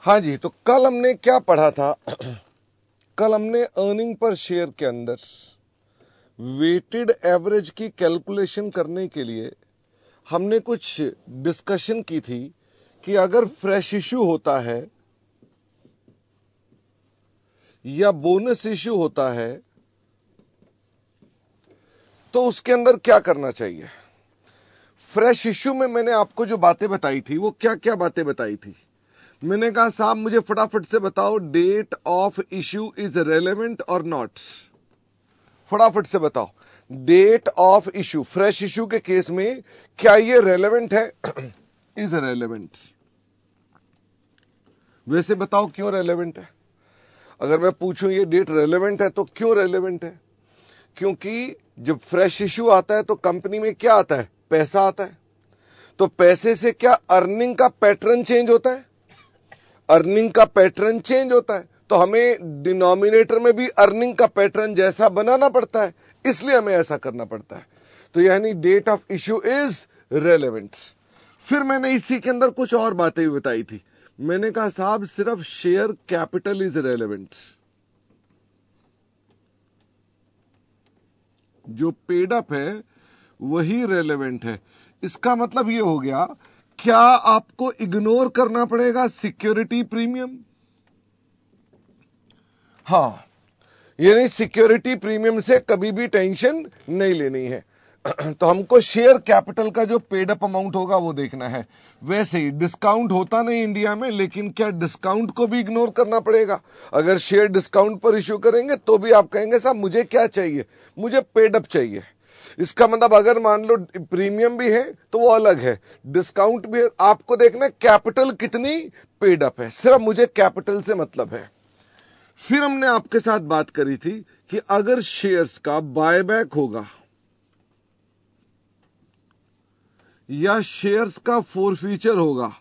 हाँ जी, तो कल हमने क्या पढ़ा था? कल हमने अर्निंग पर शेयर के अंदर वेटेड एवरेज की कैलकुलेशन करने के लिए हमने कुछ डिस्कशन की थी कि अगर फ्रेश इश्यू होता है या बोनस इश्यू होता है तो उसके अंदर क्या करना चाहिए। फ्रेश इश्यू में मैंने आपको जो बातें बताई थी वो क्या क्या बातें बताई थी। मैंने कहा साहब मुझे फटाफट से बताओ, date of issue is relevant और नॉट। फटाफट से बताओ, date of issue fresh issue के केस में क्या ये रेलेवेंट है? Is relevant. वैसे बताओ क्यों रेलेवेंट है। अगर मैं पूछूं ये डेट रेलेवेंट है तो क्यों रेलेवेंट है? क्योंकि जब फ्रेश इश्यू आता है तो कंपनी में क्या आता है? पैसा आता है। तो पैसे से क्या अर्निंग का पैटर्न चेंज होता है? अर्निंग का पैटर्न चेंज होता है, तो हमें डिनोमिनेटर में भी अर्निंग का पैटर्न जैसा बनाना पड़ता है, इसलिए हमें ऐसा करना पड़ता है। तो यानी date of issue is relevant. फिर मैंने इसी के अंदर कुछ और बातें भी बताई थी। मैंने कहा साहब सिर्फ शेयर कैपिटल इज रेलेवेंट, जो पेड अप है वही रेलेवेंट है। इसका मतलब यह हो गया, क्या आपको इग्नोर करना पड़ेगा सिक्योरिटी प्रीमियम? हां, यानी सिक्योरिटी प्रीमियम से कभी भी टेंशन नहीं लेनी है। तो हमको शेयर कैपिटल का जो पेड अप अमाउंट होगा वो देखना है। वैसे ही डिस्काउंट होता नहीं इंडिया में, लेकिन क्या डिस्काउंट को भी इग्नोर करना पड़ेगा? अगर शेयर डिस्काउंट पर इश्यू करेंगे तो भी आप कहेंगे साहब मुझे क्या चाहिए, मुझे पेड अप चाहिए। इसका मतलब अगर मान लो प्रीमियम भी है तो वो अलग है, डिस्काउंट भी है, आपको देखना है कैपिटल कितनी पेड अप है, सिर्फ मुझे कैपिटल से मतलब है। फिर हमने आपके साथ बात करी थी कि अगर शेयर्स का बायबैक होगा या शेयर्स का फोरफीचर होगा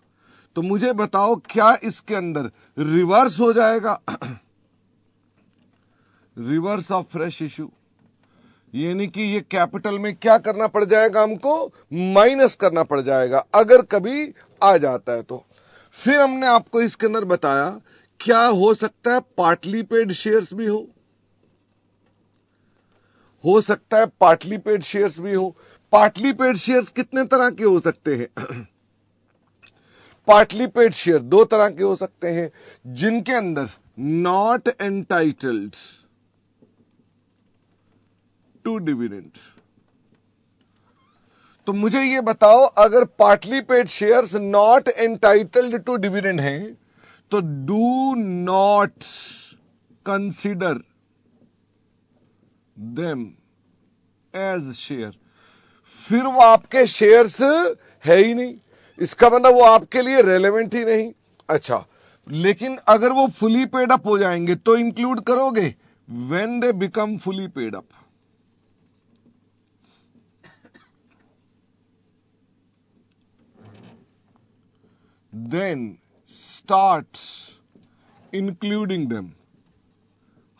तो मुझे बताओ क्या इसके अंदर रिवर्स हो जाएगा? रिवर्स ऑफ फ्रेश इश्यू, यानी कि ये कैपिटल में क्या करना पड़ जाएगा, हमको माइनस करना पड़ जाएगा अगर कभी आ जाता है तो। फिर हमने आपको इसके अंदर बताया क्या हो सकता है, पार्टली पेड शेयर्स भी हो सकता है पार्टली पेड शेयर्स भी हो। पार्टली पेड शेयर्स कितने तरह के हो सकते हैं? पार्टली पेड शेयर दो तरह के हो सकते हैं, जिनके अंदर नॉट एंटाइटल्ड टू डिविडेंड। तो मुझे यह बताओ, अगर partly paid shares not entitled to dividend हैं तो do not consider them as share. फिर वो आपके शेयर्स है ही नहीं, इसका मतलब वो आपके लिए रेलेवेंट ही नहीं। अच्छा, लेकिन अगर वो फुली पेड अप हो जाएंगे तो इंक्लूड करोगे? When they become fully paid up, then start including them.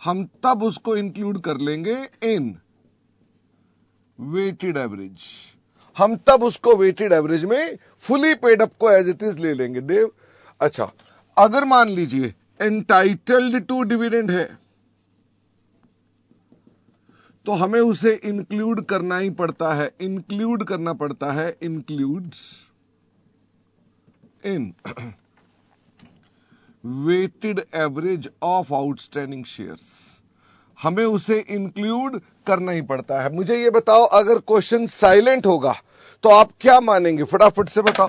हम तब उसको इंक्लूड कर लेंगे इन वेटेड एवरेज। हम तब उसको वेटेड एवरेज में फुली पेड अप को एज इट इज ले लेंगे देव। अच्छा, अगर मान लीजिए एंटाइटल्ड टू डिविडेंड है तो हमें उसे इंक्लूड करना ही पड़ता है, इंक्लूड करना पड़ता है, includes in weighted average of outstanding shares. हमें उसे इंक्लूड करना ही पड़ता है। मुझे यह बताओ, अगर क्वेश्चन साइलेंट होगा तो आप क्या मानेंगे? फटाफट से बताओ।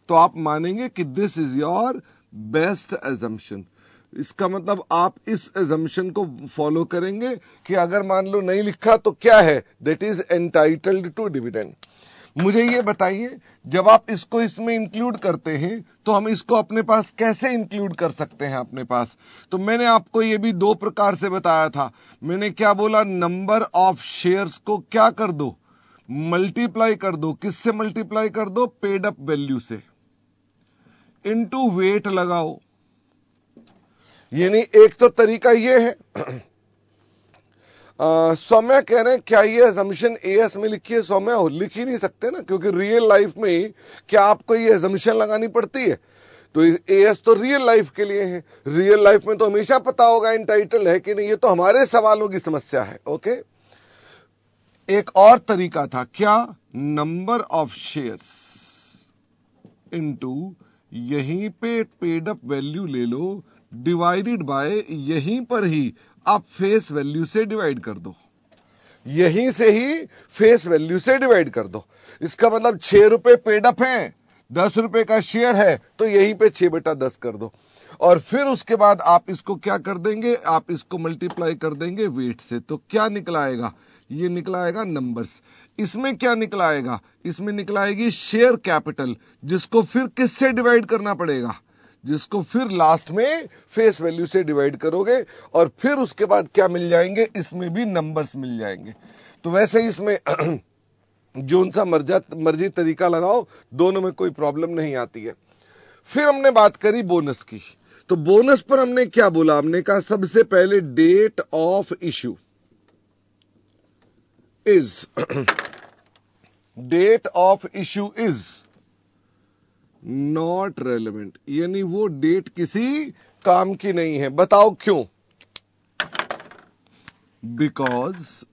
तो आप मानेंगे कि this is your best assumption. इसका मतलब आप इस एजम्पशन को फॉलो करेंगे कि अगर मान लो नहीं लिखा तो क्या है, that is entitled to dividend. मुझे ये बताइए, जब आप इसको इसमें इंक्लूड करते हैं तो हम इसको अपने पास कैसे इंक्लूड कर सकते हैं अपने पास? तो मैंने आपको ये भी दो प्रकार से बताया था। मैंने क्या बोला? नंबर ऑफ शेयर्स को क्या कर दो? मल्टीप्लाई कर दो। किससे मल्टीप्लाई कर दो? पेड अप वैल्यू से, इनटू वेट लगाओ। यानी एक तो तरीका ये है। सौम्या कह रहे हैं क्या ये असम्पशन एएस में लिखी है? सौम्या लिख ही नहीं सकते ना, क्योंकि रियल लाइफ में क्या आपको ये असम्पशन लगानी पड़ती है? तो एएस तो रियल लाइफ के लिए है, रियल लाइफ में तो हमेशा पता होगा एंटाइटल है कि नहीं, ये तो हमारे सवालों की समस्या है। ओके, एक और तरीका था, क्या, नंबर ऑफ शेयर्स इनटू यहीं पे पेड अप वैल्यू ले लो डिवाइडेड बाय यहीं पर ही आप फेस वैल्यू से डिवाइड कर दो, यहीं से ही फेस वैल्यू से डिवाइड कर दो। इसका मतलब 6 रुपए पेड अप है, 10 रुपए का शेयर है, तो यहीं पे 6/10 कर दो, और फिर उसके बाद आप इसको क्या कर देंगे, आप इसको मल्टीप्लाई कर देंगे वेट से। तो क्या निकला आएगा, ये निकला आएगा नंबर्स। इसमें क्या निकला आएगा, इसमें निकला आएगी शेयर कैपिटल, जिसको फिर किससे डिवाइड करना पड़ेगा, जिसको फिर लास्ट में फेस वैल्यू से डिवाइड करोगे, और फिर उसके बाद क्या मिल जाएंगे, इसमें भी नंबर्स मिल जाएंगे। तो वैसे ही इसमें जोन सा मर्जी तरीका लगाओ, दोनों में कोई प्रॉब्लम नहीं आती है। फिर हमने बात करी बोनस की। तो बोनस पर हमने क्या बोला, हमने कहा सबसे पहले date of issue is date of issue is not relevant, यानी वो डेट किसी काम की नहीं है। बताओ क्यों, because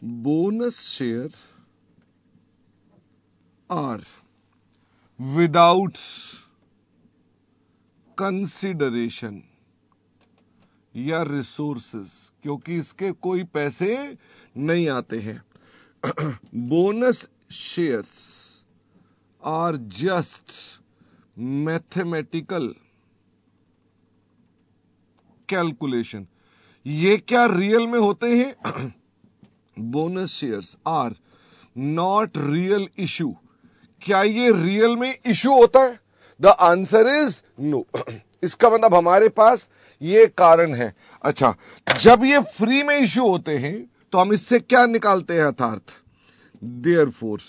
bonus share are without consideration या रिसोर्सेस, क्योंकि इसके कोई पैसे नहीं आते हैं। Bonus shares are just mathematical calculation. ये क्या रियल में होते हैं? Bonus shares are not real issue. क्या ये रियल में इशू होता है? The answer is no. इसका मतलब हमारे पास ये कारण है। अच्छा, जब ये फ्री में इशू होते हैं तो हम इससे क्या निकालते हैं अर्थात, therefore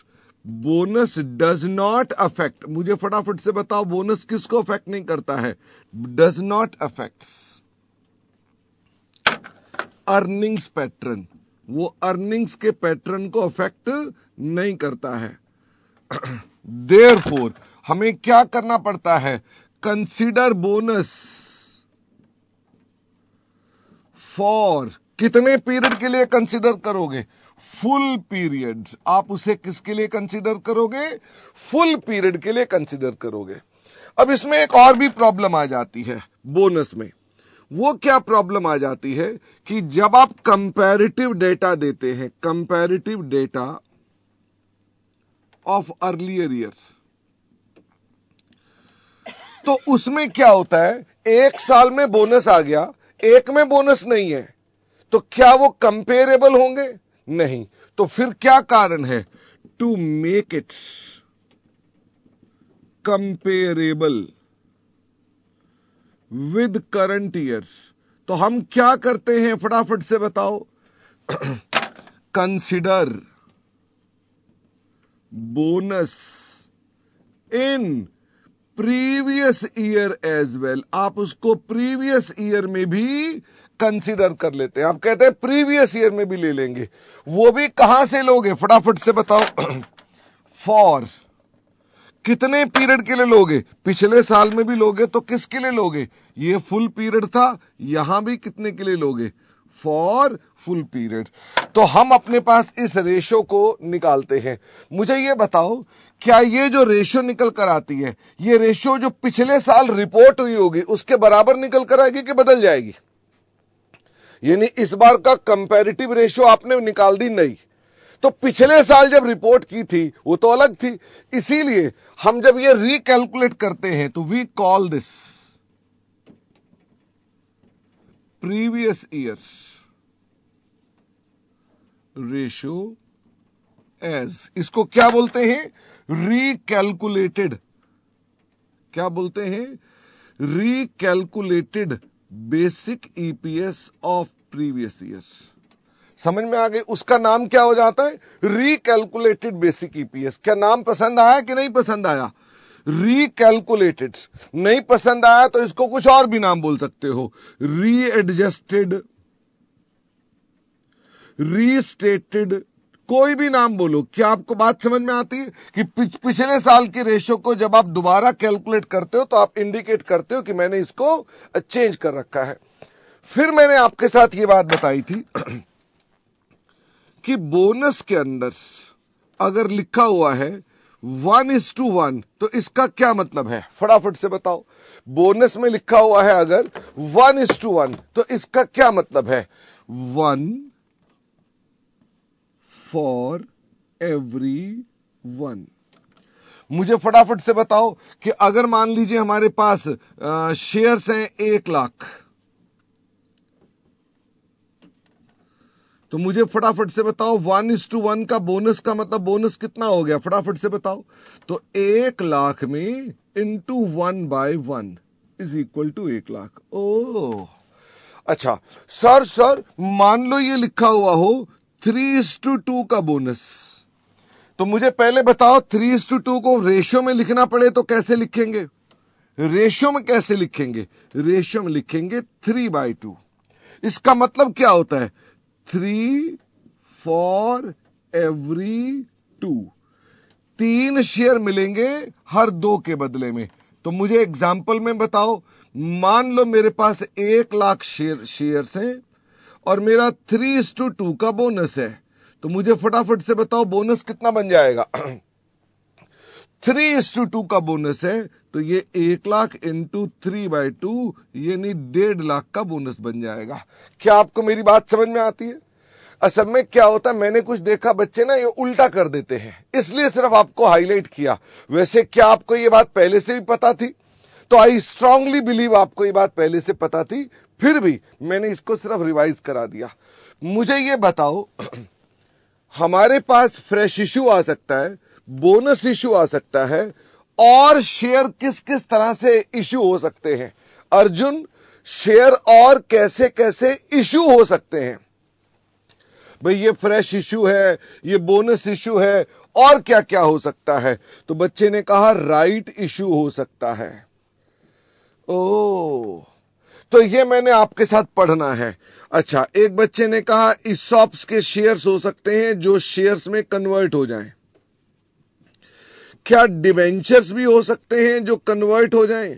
bonus does not affect. मुझे फटाफट से बताओ, बोनस किसको अफेक्ट नहीं करता है? Does not affect earnings pattern. वो अर्निंग्स के पैटर्न को अफेक्ट नहीं करता है। देयरफॉर हमें क्या करना पड़ता है? कंसीडर बोनस फॉर, कितने पीरियड के लिए कंसीडर करोगे? Full period. आप उसे किसके लिए कंसीडर करोगे? फुल पीरियड के लिए कंसीडर करोगे। अब इसमें एक और भी प्रॉब्लम आ जाती है बोनस में। वो क्या प्रॉब्लम आ जाती है कि जब आप कंपैरेटिव डेटा देते हैं, comparative data of earlier year, तो उसमें क्या होता है, एक साल में बोनस आ गया, एक में बोनस नहीं है, तो क्या वो कंपेरेबल होंगे? नहीं। तो फिर क्या कारण है? To make it comparable with current years, तो हम क्या करते हैं, फटाफट से बताओ। Consider bonus in previous year as well. आप उसको प्रीवियस ईयर में भी कंसीडर कर लेते हैं। आप कहते हैं प्रीवियस ईयर में भी ले लेंगे। वो भी कहां से लोगे, फटाफट से बताओ। फॉर कितने पीरियड के लिए लोगे? पिछले साल में भी लोगे तो किसके लिए लोगे? ये फुल पीरियड था, यहां भी कितने के लिए लोगे? For full period. तो हम अपने पास इस रेशो को निकालते हैं। मुझे ये बताओ, क्या ये जो रेशो निकल कर आती है, ये रेशो जो पिछले साल रिपोर्ट हुई होगी उसके बराबर निकल कर आएगी कि बदल जाएगी? यानी इस बार का कंपैरेटिव रेशो आपने निकाल दी नहीं, तो पिछले साल जब रिपोर्ट की थी वो तो अलग थी। इसीलिए हम जब ये रिकैलकुलेट करते हैं तो we call this previous years ratio as, इसको क्या बोलते हैं? रिकैलकुलेटेड। क्या बोलते हैं? Recalculated basic EPS of previous years. समझ में आ गई? उसका नाम क्या हो जाता है? रिकैलकुलेटेड बेसिक ईपीएस। क्या नाम पसंद आया कि नहीं पसंद आया? रिकैलकुलेटेड। नहीं पसंद आया तो इसको कुछ और भी नाम बोल सकते हो, रीएडजस्टेड, रीस्टेटेड, कोई भी नाम बोलो। क्या आपको बात समझ में आती है कि पिछले साल की रेशो को जब आप दोबारा कैलकुलेट करते हो तो आप इंडिकेट करते हो कि मैंने इसको चेंज कर रखा है। फिर मैंने आपके साथ ये बात बताई थी कि बोनस के अंदर अगर लिखा हुआ है 1:1 तो इसका क्या मतलब है, फटाफट से बताओ। बोनस में लिखा हुआ है अगर 1:1 तो इसका क्या मतलब है, 1 फॉर एवरी 1। मुझे फटाफट से बताओ कि अगर मान लीजिए हमारे पास शेयर्स हैं 1 लाख, तो मुझे फटाफट से बताओ 1:1 का बोनस का मतलब बोनस कितना हो गया, फटाफट से बताओ। तो 1 लाख में into 1/1 is equal to 1 lakh. ओह अच्छा सर मान लो ये लिखा हुआ हो 3:2 का बोनस, तो मुझे पहले बताओ 3:2 को रेशियो में लिखना पड़े तो कैसे लिखेंगे, रेशियो में कैसे लिखेंगे, रेशियो में लिखेंगे 3/2। इसका मतलब क्या होता है, 3 फॉर एवरी 2, 3 शेयर मिलेंगे हर 2 के बदले में। तो मुझे एग्जाम्पल में बताओ, मान लो मेरे पास 1 लाख शेयर्स हैं और मेरा 3:2 का बोनस है, तो मुझे फटाफट से बताओ बोनस कितना बन जाएगा। 3:2 का बोनस है तो ये 1 लाख इंटू 3/2 यानी 1.5 लाख का बोनस बन जाएगा। क्या आपको मेरी बात समझ में आती है? असल में क्या होता है, मैंने कुछ देखा बच्चे ना ये उल्टा कर देते हैं, इसलिए सिर्फ आपको हाईलाइट किया। वैसे क्या आपको ये बात पहले से भी पता थी? तो आई स्ट्रांगली बिलीव आपको ये बात पहले से पता थी, फिर भी मैंने इसको सिर्फ रिवाइज करा दिया। मुझे ये बताओ, हमारे पास फ्रेश इश्यू आ सकता है, बोनस इश्यू आ सकता है, और शेयर किस किस तरह से इश्यू हो सकते हैं? अर्जुन, शेयर और कैसे कैसे इश्यू हो सकते हैं? भाई ये फ्रेश इश्यू है, ये बोनस इश्यू है, और क्या क्या हो सकता है? तो बच्चे ने कहा राइट इश्यू हो सकता है। ओ, तो ये मैंने आपके साथ पढ़ना है। अच्छा, एक बच्चे ने कहा ईसॉप्स के शेयर्स हो सकते हैं जो शेयर्स में कन्वर्ट हो जाएं। क्या डिबेंचर्स भी हो सकते हैं जो कन्वर्ट हो जाएं?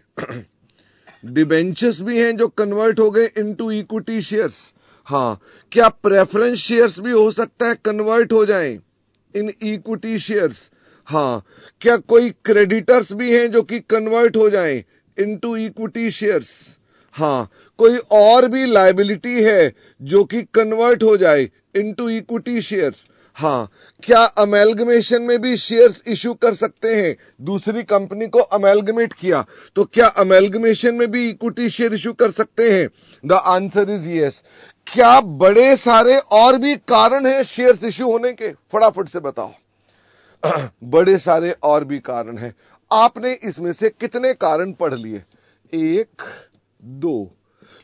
डिबेंचर्स भी हैं जो कन्वर्ट हो गए इनटू इक्विटी शेयर्स। हाँ, क्या प्रेफरेंस शेयर्स भी हो सकता है कन्वर्ट हो जाएं इन इक्विटी शेयर्स? हाँ, क्या कोई क्रेडिटर्स भी हैं जो कि कन्वर्ट हो जाएं इनटू इक्विटी शेयर्स? हाँ, कोई और भी लायबिलिटी है जो कि कन्वर्ट हो जाए इनटू इक्विटी शेयर्स? हाँ, क्या अमेलगमेशन में भी शेयर्स इश्यू कर सकते हैं? दूसरी कंपनी को अमेलगमेट किया तो क्या अमेलगमेशन में भी इक्विटी शेयर इश्यू कर सकते हैं? The answer is yes. क्या बड़े सारे और भी कारण हैं शेयर्स इश्यू होने के? फटाफट से बताओ। बड़े सारे और भी कारण हैं। आपने इसमें से कितने कारण पढ़ लिए? 1 2,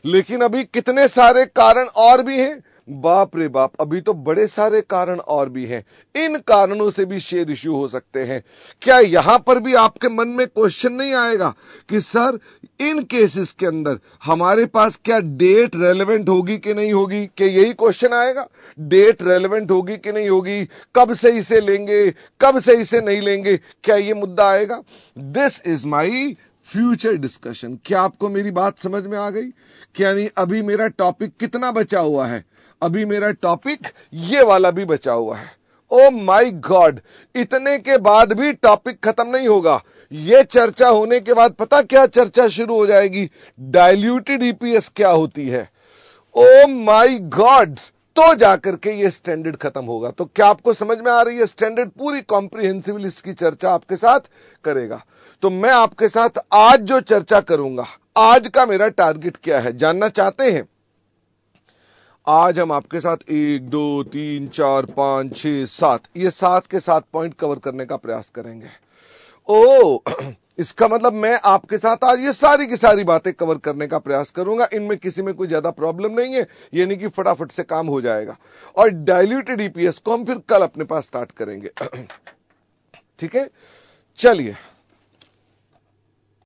लेकिन अभी कितने सारे कारण और भी हैं? बाप रे बाप, अभी तो बड़े सारे कारण और भी हैं। इन कारणों से भी शेयर इश्यू हो सकते हैं। क्या यहां पर भी आपके मन में क्वेश्चन नहीं आएगा कि सर इन केसेस के अंदर हमारे पास क्या डेट रेलेवेंट होगी कि नहीं होगी? क्या यही क्वेश्चन आएगा, डेट रेलेवेंट होगी कि नहीं होगी, कब से इसे लेंगे, कब से इसे नहीं लेंगे? क्या ये मुद्दा आएगा? This is my future discussion. क्या आपको मेरी बात समझ में आ गई? क्या नहीं? अभी मेरा टॉपिक कितना बचा हुआ है? अभी मेरा टॉपिक ये वाला भी बचा हुआ है। ओ माय गॉड, इतने के बाद भी टॉपिक खत्म नहीं होगा। ये चर्चा होने के बाद पता क्या चर्चा शुरू हो जाएगी? डाइल्यूटेड ईपीएस क्या होती है। ओ माय गॉड, तो जाकर के ये स्टैंडर्ड खत्म होगा। तो क्या आपको समझ में आ रही है? स्टैंडर्ड पूरी कॉम्प्रिहेंसिवली इसकी चर्चा आपके साथ करेगा। तो मैं आपके साथ आज जो चर्चा करूंगा, आज का मेरा टारगेट क्या है जानना चाहते हैं? आज हम आपके साथ 1 2 3 4 5 6 7 ये 7 के 7 पॉइंट कवर करने का प्रयास करेंगे। ओ, इसका मतलब मैं आपके साथ आज ये सारी की सारी बातें कवर करने का प्रयास करूंगा। इनमें किसी में कोई ज्यादा प्रॉब्लम नहीं है, यानी कि फटाफट से काम हो जाएगा। और डाइल्यूटेड ईपीएस को हम फिर कल अपने पास स्टार्ट करेंगे। ठीक है, चलिए।